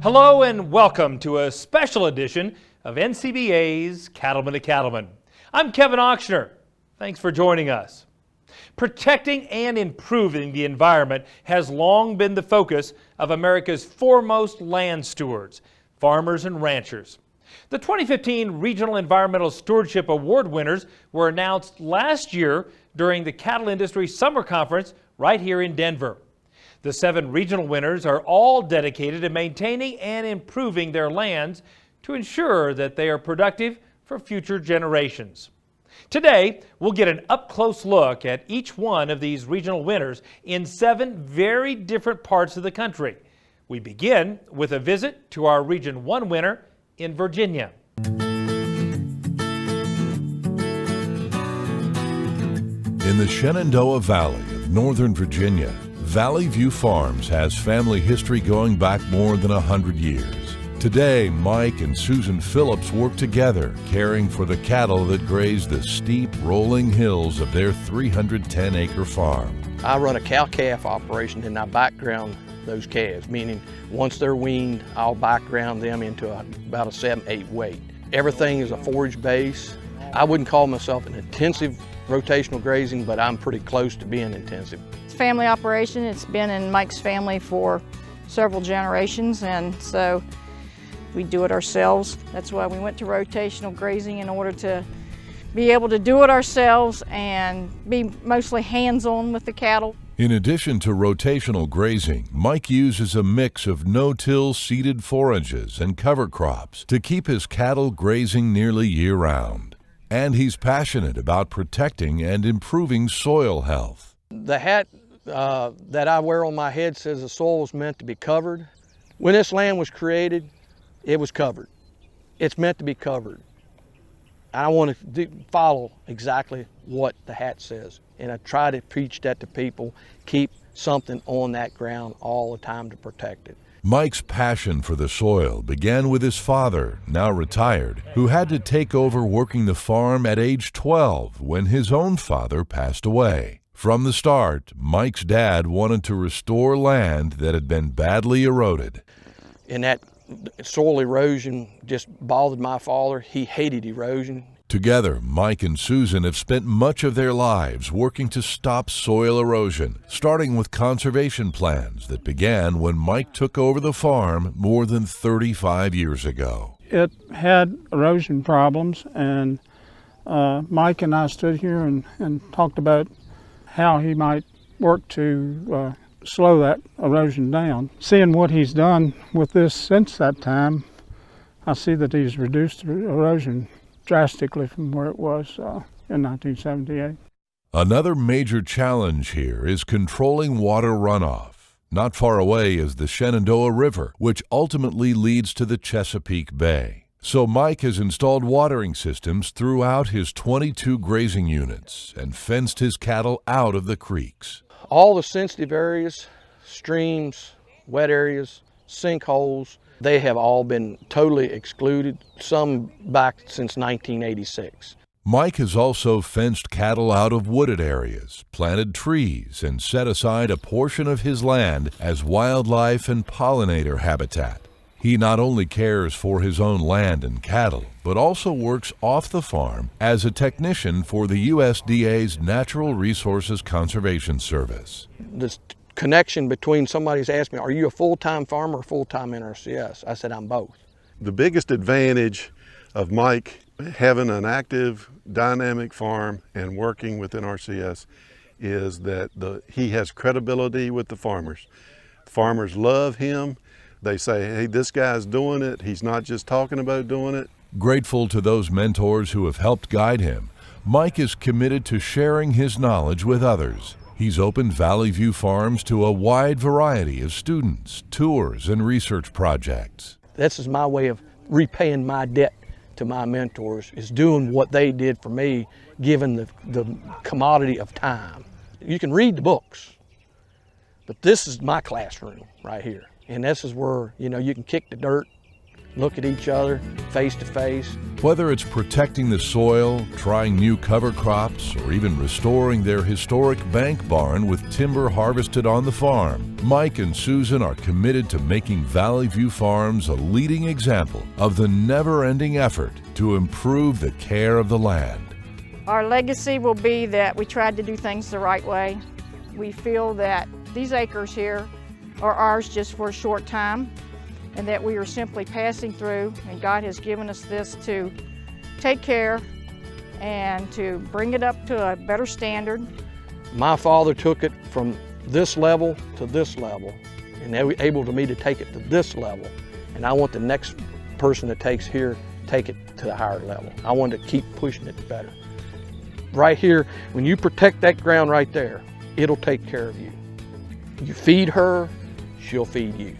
Hello and welcome to a special edition of NCBA's Cattlemen to Cattlemen. I'm Kevin Ochsner. Thanks for joining us. Protecting and improving the environment has long been the focus of America's foremost land stewards, farmers and ranchers. The 2015 Regional Environmental Stewardship Award winners were announced last year during the Cattle Industry Summer Conference right here in Denver. The 7 regional winners are all dedicated to maintaining and improving their lands to ensure that they are productive for future generations. Today, we'll get an up-close look at each one of these regional winners in 7 very different parts of the country. We begin with a visit to our Region 1 winner in Virginia. In the Shenandoah Valley of Northern Virginia, Valley View Farms has family history going back more than 100 years. Today, Mike and Susan Phillips work together, caring for the cattle that graze the steep, rolling hills of their 310-acre farm. I run a cow-calf operation and I background those calves, meaning once they're weaned, I'll background them into about a 7-8 weight. Everything is a forage base. I wouldn't call myself an intensive rotational grazing, but I'm pretty close to being intensive. Family operation. It's been in Mike's family for several generations, and so we do it ourselves. That's why we went to rotational grazing, in order to be able to do it ourselves and be mostly hands-on with the cattle. In addition to rotational grazing, Mike uses a mix of no-till seeded forages and cover crops to keep his cattle grazing nearly year-round. And he's passionate about protecting and improving soil health. The hat that I wear on my head says the soil was meant to be covered. When this land was created, it was covered. It's meant to be covered. I want to follow exactly what the hat says, and I try to preach that to people. Keep something on that ground all the time to protect it. Mike's passion for the soil began with his father, now retired, who had to take over working the farm at age 12 when his own father passed away. From the start, Mike's dad wanted to restore land that had been badly eroded. And that soil erosion just bothered my father. He hated erosion. Together, Mike and Susan have spent much of their lives working to stop soil erosion, starting with conservation plans that began when Mike took over the farm more than 35 years ago. It had erosion problems, and Mike and I stood here and talked about how he might work to slow that erosion down. Seeing what he's done with this since that time, I see that he's reduced the erosion drastically from where it was in 1978. Another major challenge here is controlling water runoff. Not far away is the Shenandoah River, which ultimately leads to the Chesapeake Bay. So Mike has installed watering systems throughout his 22 grazing units and fenced his cattle out of the creeks. All the sensitive areas, streams, wet areas, sinkholes, they have all been totally excluded, some back since 1986. Mike has also fenced cattle out of wooded areas, planted trees, and set aside a portion of his land as wildlife and pollinator habitat. He not only cares for his own land and cattle, but also works off the farm as a technician for the USDA's Natural Resources Conservation Service. This connection between, somebody's asked me, are you a full-time farmer or full-time NRCS? I said, I'm both. The biggest advantage of Mike having an active, dynamic farm and working with NRCS is that he has credibility with the farmers. Farmers love him. They say, hey, this guy's doing it. He's not just talking about doing it. Grateful to those mentors who have helped guide him, Mike is committed to sharing his knowledge with others. He's opened Valley View Farms to a wide variety of students, tours, and research projects. This is my way of repaying my debt to my mentors, is doing what they did for me, given the commodity of time. You can read the books, but this is my classroom right here. And this is where, you can kick the dirt look at each other face to face. Whether it's protecting the soil, trying new cover crops, or even restoring their historic bank barn with timber harvested on the farm, Mike and Susan are committed to making Valley View Farms a leading example of the never-ending effort to improve the care of the land. Our legacy will be that we tried to do things the right way. We feel that these acres here are ours just for a short time, and that we are simply passing through, and God has given us this to take care and to bring it up to a better standard. My father took it from this level to this level, and they were able to me to take it to this level. And I want the next person that takes here, take it to the higher level. I want to keep pushing it better. Right here, when you protect that ground right there, it'll take care of you. You feed her, she'll feed you.